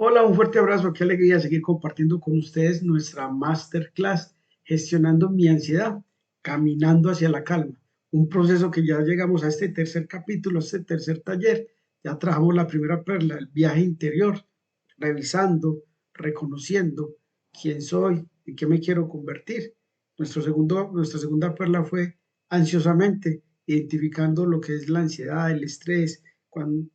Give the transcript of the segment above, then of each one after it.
Hola, un fuerte abrazo. Qué alegría seguir compartiendo con ustedes nuestra masterclass gestionando mi ansiedad, caminando hacia la calma. Un proceso que ya llegamos a este tercer capítulo, a este tercer taller. Ya trabajamos la primera perla, el viaje interior, revisando, reconociendo quién soy, en qué me quiero convertir. Nuestra segunda perla fue ansiosamente, identificando lo que es la ansiedad, el estrés,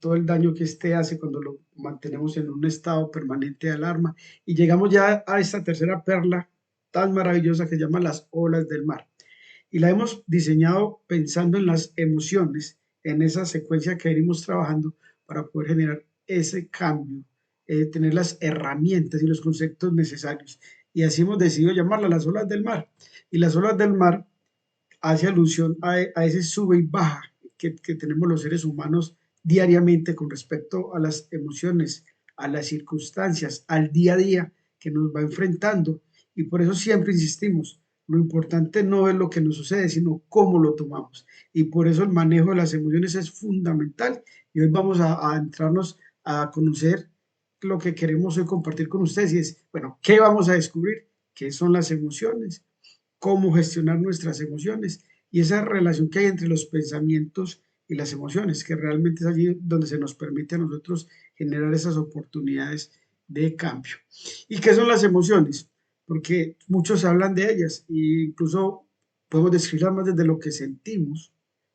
todo el daño que este hace cuando lo mantenemos en un estado permanente de alarma. Y llegamos ya a esta tercera perla tan maravillosa que se llama las olas del mar. Y la hemos diseñado pensando en las emociones, en esa secuencia que venimos trabajando para poder generar ese cambio, tener las herramientas y los conceptos necesarios. Y así hemos decidido llamarla las olas del mar. Y las olas del mar hace alusión a ese sube y baja que tenemos los seres humanos diariamente con respecto a las emociones, a las circunstancias, al día a día que nos va enfrentando. Y por eso siempre insistimos, lo importante no es lo que nos sucede, sino cómo lo tomamos. Y por eso el manejo de las emociones es fundamental. Y hoy vamos a entrarnos a conocer lo que queremos hoy compartir con ustedes y es, bueno, ¿qué vamos a descubrir? ¿Qué son las emociones? ¿Cómo gestionar nuestras emociones? Y esa relación que hay entre los pensamientos y las emociones, que realmente es allí donde se nos permite a nosotros generar esas oportunidades de cambio. ¿Y qué son las emociones? Porque muchos hablan de ellas e incluso podemos describirlas más desde lo que sentimos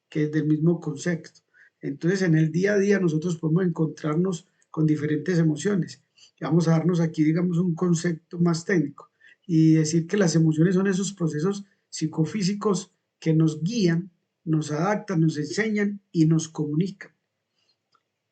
que desde el mismo concepto. Entonces, en el día a día nosotros podemos encontrarnos con diferentes emociones. Vamos a darnos aquí, digamos, un concepto más técnico y decir que las emociones son esos procesos psicofísicos que nos guían, nos adaptan, nos enseñan y nos comunican.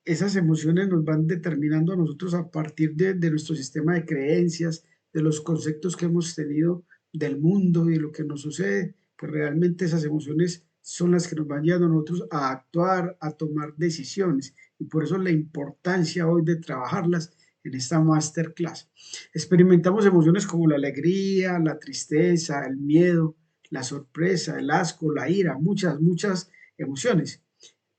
Esas emociones nos van determinando a nosotros a partir de nuestro sistema de creencias, de los conceptos que hemos tenido del mundo y de lo que nos sucede, pues realmente esas emociones son las que nos van guiando a nosotros a actuar, a tomar decisiones. Y por eso la importancia hoy de trabajarlas en esta masterclass. Experimentamos emociones como la alegría, la tristeza, el miedo, la sorpresa, el asco, la ira, muchas emociones.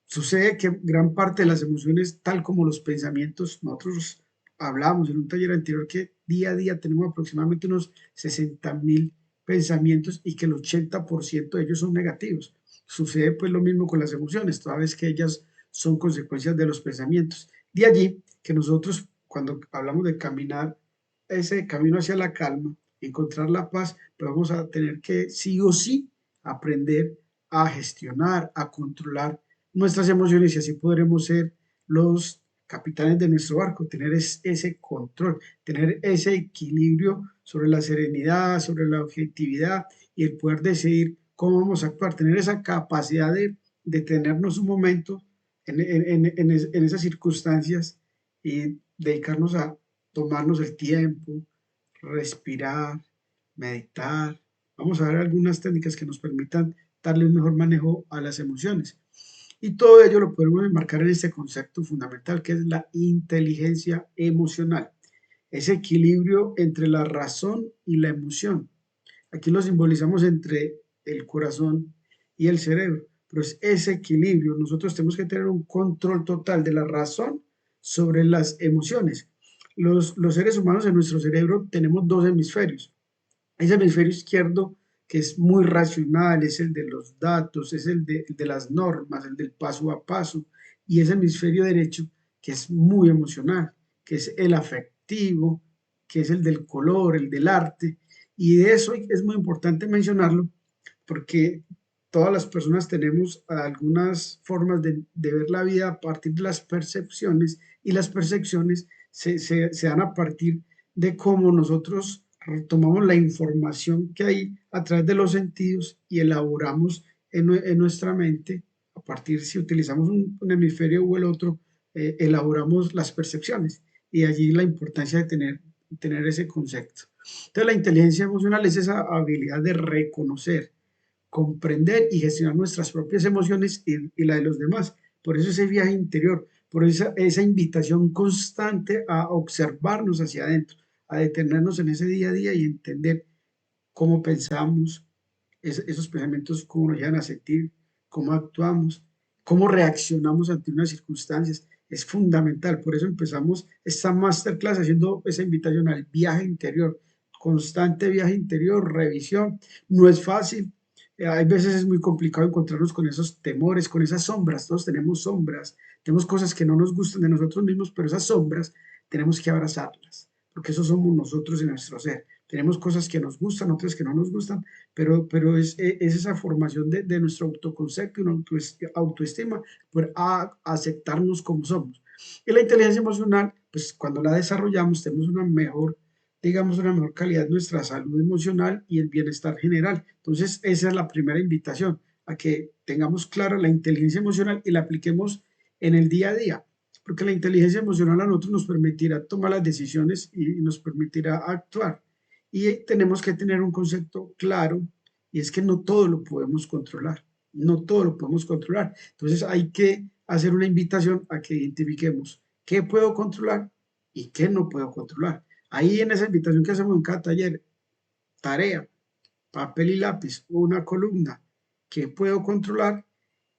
Sucede que gran parte de las emociones, tal como los pensamientos, nosotros hablamos en un taller anterior que día a día tenemos aproximadamente unos 60.000 pensamientos y que el 80% de ellos son negativos. Sucede pues lo mismo con las emociones, toda vez que ellas son consecuencias de los pensamientos. De allí que nosotros cuando hablamos de caminar ese camino hacia la calma, encontrar la paz, pues vamos a tener que sí o sí aprender a gestionar, a controlar nuestras emociones y así podremos ser los capitanes de nuestro barco, tener ese control, tener ese equilibrio sobre la serenidad, sobre la objetividad y el poder decidir cómo vamos a actuar, tener esa capacidad de detenernos un momento en esas circunstancias y dedicarnos a tomarnos el tiempo, respirar, meditar. Vamos a ver algunas técnicas que nos permitan darle un mejor manejo a las emociones. Y todo ello lo podemos enmarcar en este concepto fundamental que es la inteligencia emocional, ese equilibrio entre la razón y la emoción. Aquí lo simbolizamos entre el corazón y el cerebro, pero es ese equilibrio. Nosotros tenemos que tener un control total de la razón sobre las emociones. Los seres humanos en nuestro cerebro tenemos dos hemisferios. Ese hemisferio izquierdo, que es muy racional, es el de los datos, es el de las normas, el del paso a paso, y ese hemisferio derecho, que es muy emocional, que es el afectivo, que es el del color, el del arte, y de eso es muy importante mencionarlo, porque todas las personas tenemos algunas formas de ver la vida a partir de las percepciones, y las percepciones se dan a partir de cómo nosotros tomamos la información que hay a través de los sentidos y elaboramos en nuestra mente, a partir si utilizamos un hemisferio o el otro, elaboramos las percepciones y allí la importancia de tener ese concepto. Entonces la inteligencia emocional es esa habilidad de reconocer, comprender y gestionar nuestras propias emociones y la de los demás. Por eso ese viaje interior, por esa invitación constante a observarnos hacia adentro, a detenernos en ese día a día y entender cómo pensamos, esos pensamientos, cómo nos llevan a sentir, cómo actuamos, cómo reaccionamos ante unas circunstancias. es fundamental. Por eso empezamos esta masterclass haciendo esa invitación al viaje interior, constante viaje interior, revisión. No es fácil. Hay veces es muy complicado encontrarnos con esos temores, con esas sombras. Todos tenemos cosas que no nos gustan de nosotros mismos, pero esas sombras tenemos que abrazarlas, porque eso somos nosotros en nuestro ser. Tenemos cosas que nos gustan, otras que no nos gustan, pero es esa formación de nuestro autoconcepto y una autoestima, por aceptarnos como somos. Y la inteligencia emocional, pues cuando la desarrollamos, tenemos una mejor, digamos, una mejor calidad de nuestra salud emocional y el bienestar general. Entonces, esa es la primera invitación, a que tengamos clara la inteligencia emocional y la apliquemos en el día a día, porque la inteligencia emocional a nosotros nos permitirá tomar las decisiones y nos permitirá actuar. Y tenemos que tener un concepto claro, y es que no todo lo podemos controlar, no todo lo podemos controlar. Entonces hay que hacer una invitación a que identifiquemos qué puedo controlar y qué no puedo controlar. Ahí en esa invitación que hacemos en cada taller, tarea, papel y lápiz, una columna, qué puedo controlar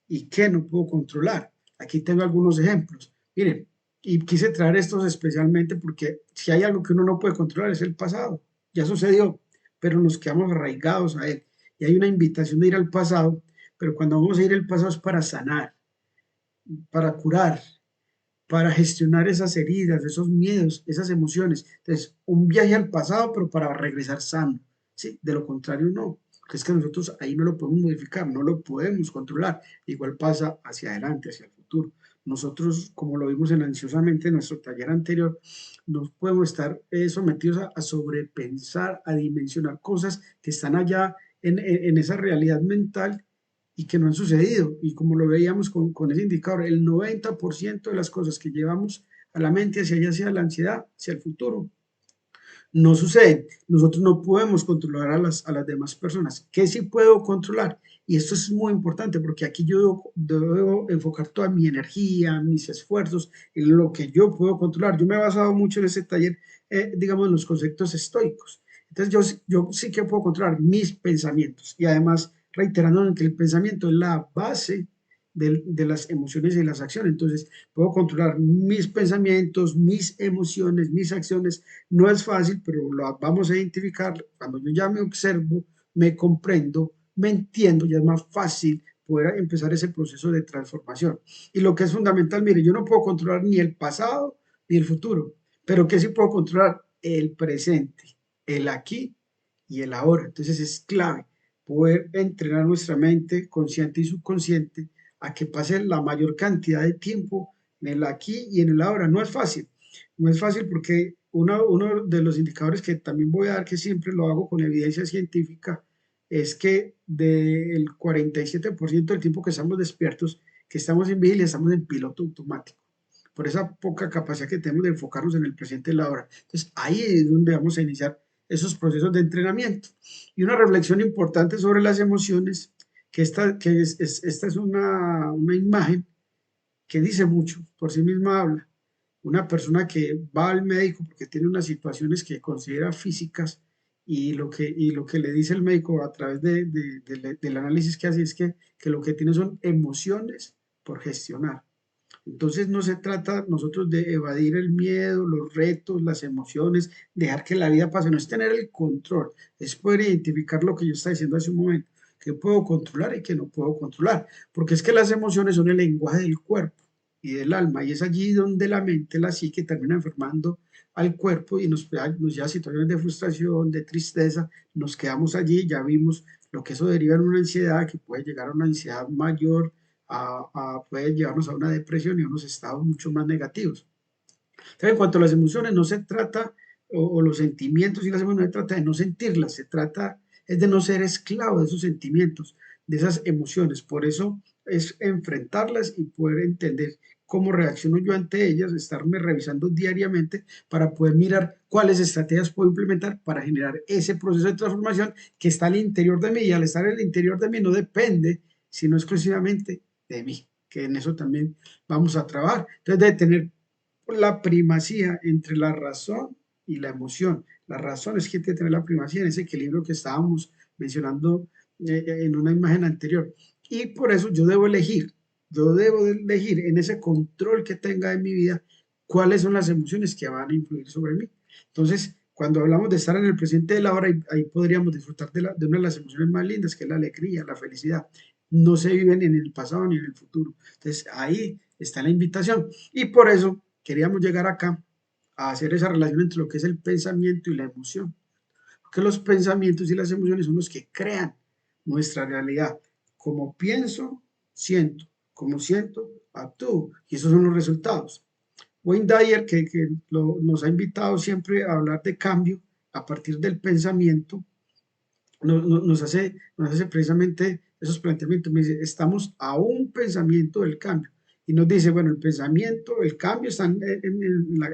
y qué no puedo controlar. Aquí tengo algunos ejemplos. Miren, y quise traer estos especialmente porque si hay algo que uno no puede controlar es el pasado. Ya sucedió, pero nos quedamos arraigados a él. Y hay una invitación de ir al pasado, pero cuando vamos a ir al pasado es para sanar, para curar, para gestionar esas heridas, esos miedos, esas emociones. Entonces, un viaje al pasado, pero para regresar sano, ¿sí? De lo contrario, no. Porque es que nosotros ahí no lo podemos modificar, no lo podemos controlar. Igual pasa hacia adelante, hacia el futuro. Nosotros, como lo vimos en Ansiosamente en nuestro taller anterior, no podemos estar sometidos a sobrepensar, a dimensionar cosas que están allá en esa realidad mental y que no han sucedido. Y como lo veíamos con ese indicador, el 90% de las cosas que llevamos a la mente hacia allá, hacia la ansiedad, hacia el futuro, no suceden. Nosotros no podemos controlar a las demás personas. ¿Qué sí puedo controlar? Y esto es muy importante porque aquí yo debo enfocar toda mi energía, mis esfuerzos en lo que yo puedo controlar. Yo me he basado mucho en ese taller, digamos, en los conceptos estoicos. Entonces yo sí que puedo controlar mis pensamientos y además reiterando en que el pensamiento es la base de las emociones y las acciones. Entonces puedo controlar mis pensamientos, mis emociones, mis acciones. No es fácil, pero lo vamos a identificar. Cuando yo ya me observo, me comprendo, me entiendo, ya es más fácil poder empezar ese proceso de transformación. Y lo que es fundamental, mire, yo no puedo controlar ni el pasado ni el futuro, pero ¿qué sí puedo controlar? El presente, el aquí y el ahora. Entonces es clave poder entrenar nuestra mente consciente y subconsciente a que pase la mayor cantidad de tiempo en el aquí y en el ahora. No es fácil, no es fácil porque uno de los indicadores que también voy a dar, que siempre lo hago con evidencia científica, es que del 47% del tiempo que estamos despiertos, que estamos en vigilia, estamos en piloto automático, por esa poca capacidad que tenemos de enfocarnos en el presente y la hora. Entonces, ahí es donde vamos a iniciar esos procesos de entrenamiento. Y una reflexión importante sobre las emociones, esta es una imagen que dice mucho, por sí misma habla. Una persona que va al médico porque tiene unas situaciones que considera físicas y lo que le dice el médico a través del análisis que hace es que lo que tiene son emociones por gestionar. Entonces no se trata nosotros de evadir el miedo, los retos, las emociones, dejar que la vida pase, no es tener el control, es poder identificar lo que yo estaba diciendo hace un momento, que puedo controlar y que no puedo controlar, porque es que las emociones son el lenguaje del cuerpo y del alma, y es allí donde la mente, la psique, termina enfermando al cuerpo y nos lleva a situaciones de frustración, de tristeza, nos quedamos allí, ya vimos lo que eso deriva en una ansiedad que puede llegar a una ansiedad mayor, puede llevarnos a una depresión y a unos estados mucho más negativos. Entonces, en cuanto a las emociones, no se trata, o los sentimientos y las emociones, no se trata de no sentirlas, se trata es de no ser esclavo de esos sentimientos, de esas emociones. Por eso es enfrentarlas y poder entender cómo reacciono yo ante ellas, estarme revisando diariamente para poder mirar cuáles estrategias puedo implementar para generar ese proceso de transformación que está al interior de mí, y al estar en el interior de mí no depende, sino exclusivamente de mí, que en eso también vamos a trabajar. Entonces, de tener la primacía entre la razón y la emoción. La razón es que tiene que tener la primacía en ese equilibrio que estábamos mencionando en una imagen anterior. Y por eso yo debo elegir Yo debo de elegir en ese control que tenga en mi vida cuáles son las emociones que van a influir sobre mí. Entonces, cuando hablamos de estar en el presente de la hora, ahí podríamos disfrutar de una de las emociones más lindas, que es la alegría, la felicidad. No se viven en el pasado ni en el futuro. Entonces, ahí está la invitación. Y por eso queríamos llegar acá a hacer esa relación entre lo que es el pensamiento y la emoción. Porque los pensamientos y las emociones son los que crean nuestra realidad. Como pienso, siento. Como siento, actúo. Y esos son los resultados. Wayne Dyer, que nos ha invitado siempre a hablar de cambio a partir del pensamiento, nos hace precisamente esos planteamientos. Me dice, estamos a un pensamiento del cambio. Y nos dice, bueno, el pensamiento, el cambio está en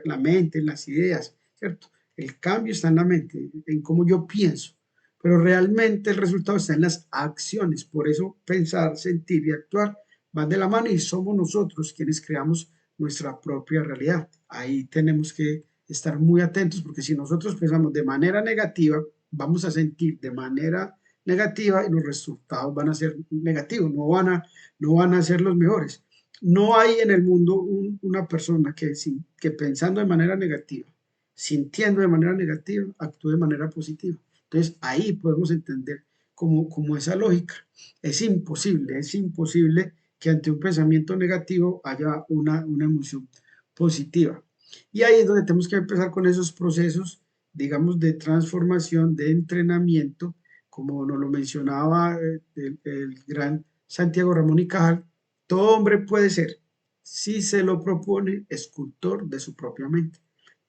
la mente, en las ideas, ¿cierto? El cambio está en la mente, en cómo yo pienso. Pero realmente el resultado está en las acciones. Por eso pensar, sentir y actuar van de la mano y somos nosotros quienes creamos nuestra propia realidad. Ahí tenemos que estar muy atentos porque si nosotros pensamos de manera negativa, vamos a sentir de manera negativa y los resultados van a ser negativos, no van a ser los mejores. No hay en el mundo una persona que pensando de manera negativa, sintiendo de manera negativa, actúe de manera positiva. Entonces ahí podemos entender como esa lógica. Es imposible que ante un pensamiento negativo haya una emoción positiva. Y ahí es donde tenemos que empezar con esos procesos, digamos, de transformación, de entrenamiento, como nos lo mencionaba el gran Santiago Ramón y Cajal, todo hombre puede ser, si se lo propone, escultor de su propia mente.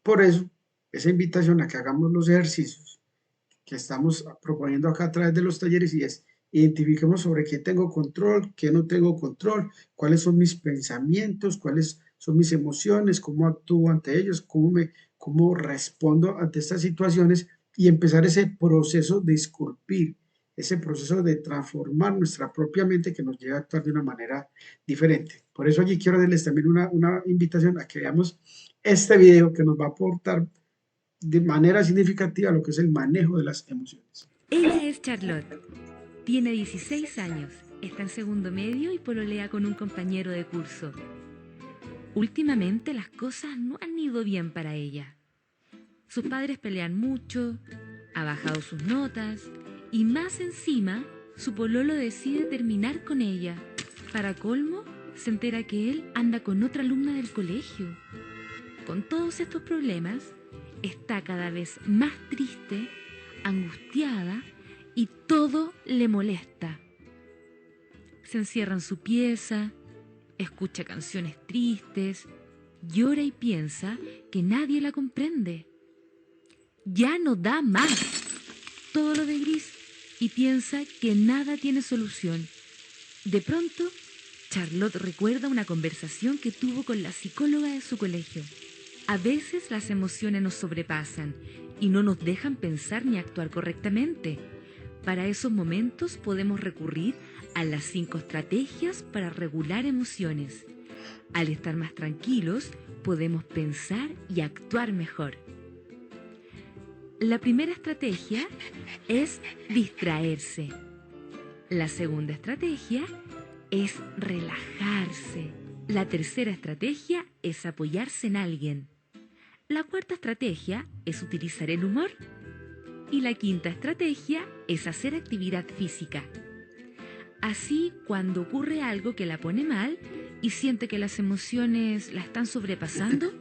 Por eso, esa invitación a que hagamos los ejercicios que estamos proponiendo acá a través de los talleres y es identifiquemos sobre qué tengo control, qué no tengo control, cuáles son mis pensamientos, cuáles son mis emociones, cómo actúo ante ellos, cómo respondo ante estas situaciones y empezar ese proceso de esculpir, ese proceso de transformar nuestra propia mente que nos lleva a actuar de una manera diferente. Por eso allí quiero darles también una invitación a que veamos este video que nos va a aportar de manera significativa lo que es el manejo de las emociones. Ella es Charlotte. Tiene 16 años, está en segundo medio y pololea con un compañero de curso. Últimamente las cosas no han ido bien para ella. Sus padres pelean mucho, ha bajado sus notas y más encima su pololo decide terminar con ella. Para colmo, se entera que él anda con otra alumna del colegio. Con todos estos problemas, está cada vez más triste, angustiada y todo le molesta. Se encierra en su pieza, escucha canciones tristes, llora y piensa que nadie la comprende. Ya no da más. Todo lo ve gris y piensa que nada tiene solución. De pronto, Charlotte recuerda una conversación que tuvo con la psicóloga de su colegio. A veces las emociones nos sobrepasan y no nos dejan pensar ni actuar correctamente. Para esos momentos podemos recurrir a las 5 estrategias para regular emociones. Al estar más tranquilos, podemos pensar y actuar mejor. La primera estrategia es distraerse. La segunda estrategia es relajarse. La tercera estrategia es apoyarse en alguien. La cuarta estrategia es utilizar el humor. Y la quinta estrategia es hacer actividad física. Así, cuando ocurre algo que la pone mal y siente que las emociones la están sobrepasando,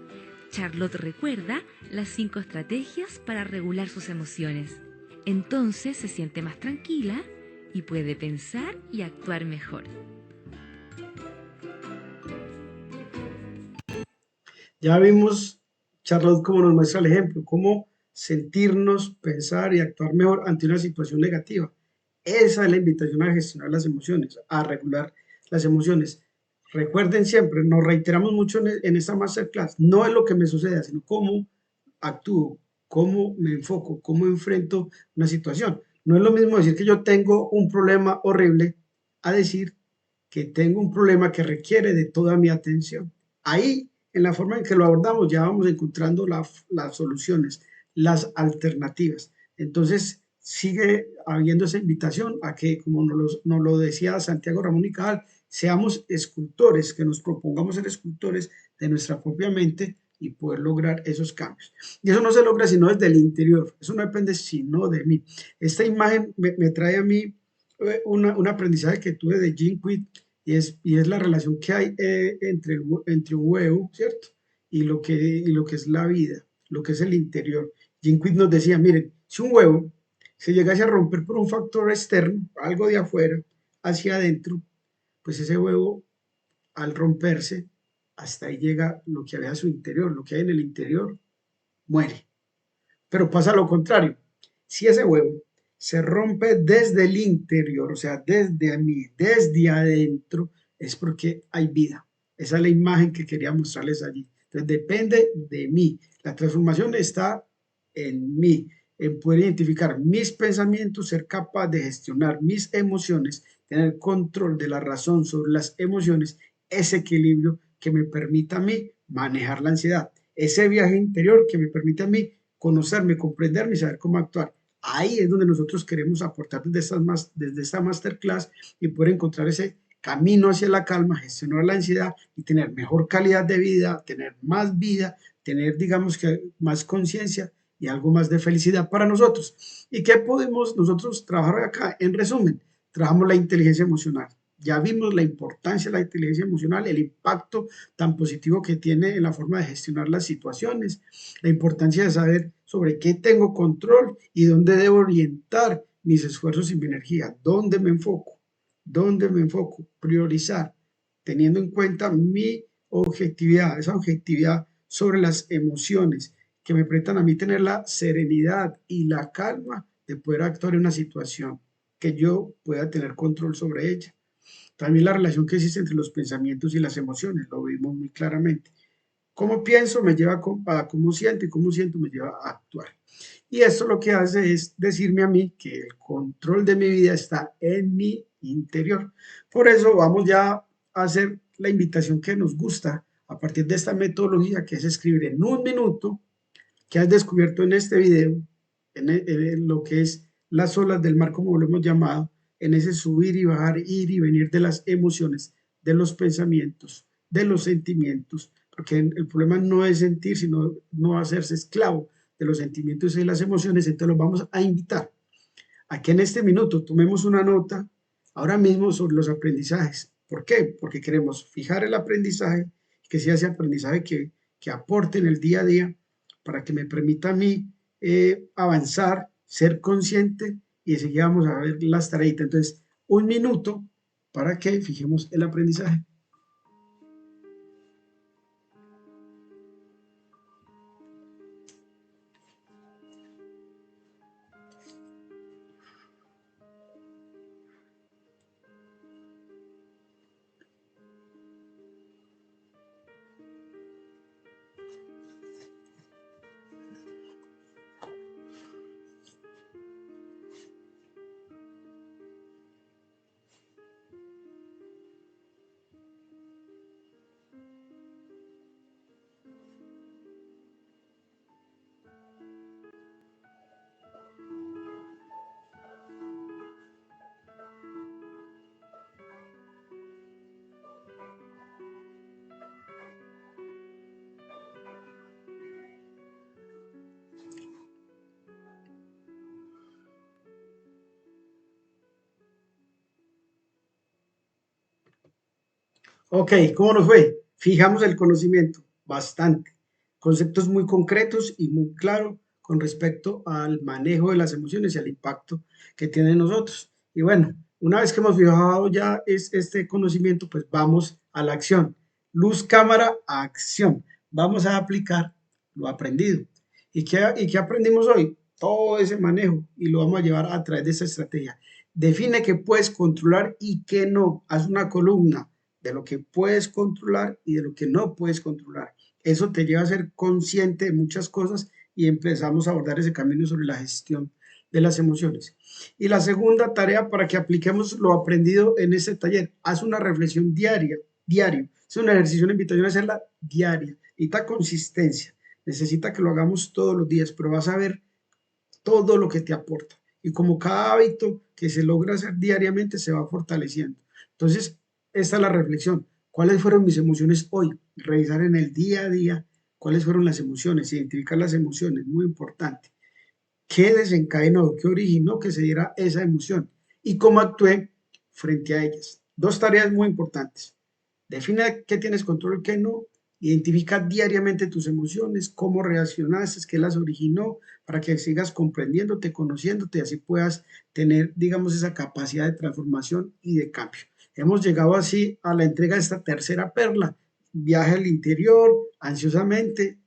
Charlotte recuerda las 5 estrategias para regular sus emociones. Entonces se siente más tranquila y puede pensar y actuar mejor. Ya vimos, Charlotte, cómo nos muestra el ejemplo, cómo sentirnos, pensar y actuar mejor ante una situación negativa. Esa es la invitación a gestionar las emociones, a regular las emociones. Recuerden siempre, nos reiteramos mucho en esta masterclass, no es lo que me suceda, sino cómo actúo, cómo me enfoco, cómo enfrento una situación. No es lo mismo decir que yo tengo un problema horrible a decir que tengo un problema que requiere de toda mi atención. Ahí, en la forma en que lo abordamos, ya vamos encontrando las soluciones, las alternativas. Entonces, sigue habiendo esa invitación a que, como nos lo decía Santiago Ramón y Cajal, seamos escultores, que nos propongamos ser escultores de nuestra propia mente y poder lograr esos cambios. Y eso no se logra sino desde el interior, eso no depende sino de mí. Esta imagen me trae a mí un aprendizaje que tuve de Jim Quick y es la relación que hay entre un huevo, ¿cierto? Y lo que es la vida, lo que es el interior. Jim Quick nos decía, miren, si un huevo se llegase a romper por un factor externo, algo de afuera, hacia adentro, pues ese huevo al romperse, hasta ahí llega lo que había a su interior, lo que hay en el interior, muere. Pero pasa lo contrario. Si ese huevo se rompe desde el interior, o sea, desde a mí, desde adentro, es porque hay vida. Esa es la imagen que quería mostrarles allí. Entonces depende de mí. La transformación está en mí, en poder identificar mis pensamientos, ser capaz de gestionar mis emociones, tener control de la razón sobre las emociones, ese equilibrio que me permita a mí manejar la ansiedad, ese viaje interior que me permite a mí conocerme, comprenderme y saber cómo actuar. Ahí es donde nosotros queremos aportar desde esta masterclass y poder encontrar ese camino hacia la calma, gestionar la ansiedad y tener mejor calidad de vida, tener, digamos que, más conciencia y algo más de felicidad para nosotros. ¿Y qué podemos nosotros trabajar acá? En resumen, trabajamos la inteligencia emocional. Ya vimos la importancia de la inteligencia emocional, el impacto tan positivo que tiene en la forma de gestionar las situaciones, la importancia de saber sobre qué tengo control y dónde debo orientar mis esfuerzos y mi energía, dónde me enfoco, priorizar, teniendo en cuenta mi objetividad, esa objetividad sobre las emociones que me prestan a mí tener la serenidad y la calma de poder actuar en una situación que yo pueda tener control sobre ella. También la relación que existe entre los pensamientos y las emociones, lo vimos muy claramente. Cómo pienso me lleva a cómo siento y cómo siento me lleva a actuar. Y esto lo que hace es decirme a mí que el control de mi vida está en mi interior. Por eso vamos ya a hacer la invitación que nos gusta a partir de esta metodología, que es escribir en un minuto que has descubierto en este video, en lo que es las olas del mar, como lo hemos llamado, en ese subir y bajar, ir y venir de las emociones, de los pensamientos, de los sentimientos, porque el problema no es sentir, sino no hacerse esclavo de los sentimientos y de las emociones. Entonces los vamos a invitar a que en este minuto tomemos una nota ahora mismo sobre los aprendizajes. ¿Por qué? Porque queremos fijar el aprendizaje, que sea ese aprendizaje que aporte en el día a día para que me permita a mí avanzar, ser consciente y enseguida vamos a ver las tareitas. Entonces, un minuto para que fijemos el aprendizaje. Ok, ¿cómo nos fue? Fijamos el conocimiento, bastante. Conceptos muy concretos y muy claros con respecto al manejo de las emociones y al impacto que tienen en nosotros. Y bueno, una vez que hemos fijado ya este conocimiento, pues vamos a la acción. Luz, cámara, acción. Vamos a aplicar lo aprendido. ¿Y qué aprendimos hoy? Todo ese manejo y lo vamos a llevar a través de esa estrategia. Define qué puedes controlar y qué no. Haz una columna de lo que puedes controlar y de lo que no puedes controlar. Eso te lleva a ser consciente de muchas cosas y empezamos a abordar ese camino sobre la gestión de las emociones. Y la segunda tarea para que apliquemos lo aprendido en este taller, haz una reflexión diario. Es un ejercicio, una invitación a hacerla diaria. Necesita consistencia, necesita que lo hagamos todos los días, pero vas a ver todo lo que te aporta. Y como cada hábito que se logra hacer diariamente se va fortaleciendo. Entonces, esta es la reflexión. ¿Cuáles fueron mis emociones hoy? Revisar en el día a día cuáles fueron las emociones, identificar las emociones, muy importante. ¿Qué desencadenó, qué originó que se diera esa emoción? Y cómo actué frente a ellas. Dos tareas muy importantes. Define qué tienes control, qué no. Identifica diariamente tus emociones, cómo reaccionaste, qué las originó, para que sigas comprendiéndote, conociéndote y así puedas tener, digamos, esa capacidad de transformación y de cambio. Hemos llegado así a la entrega de esta tercera perla. Viaje al interior, ansiosamente,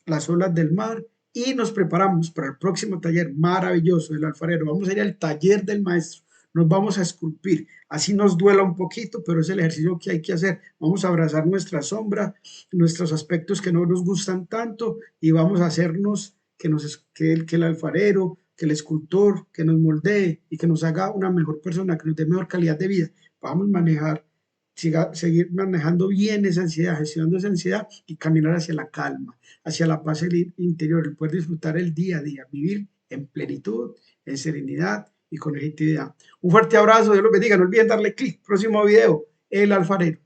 las olas del mar y nos preparamos para el próximo taller maravilloso del alfarero. Vamos a ir al taller del maestro, nos vamos a esculpir, así nos duela un poquito, pero es el ejercicio que hay que hacer. Vamos a abrazar nuestra sombra, nuestros aspectos que no nos gustan tanto y vamos a hacernos que el alfarero, que el escultor, que nos moldee y que nos haga una mejor persona, que nos dé mejor calidad de vida. Vamos a seguir manejando bien esa ansiedad, gestionando esa ansiedad y caminar hacia la calma, hacia la paz interior, el poder disfrutar el día a día, vivir en plenitud, en serenidad y con objetividad. Un fuerte abrazo, Dios los bendiga, no olviden darle clic, próximo video, El Alfarero.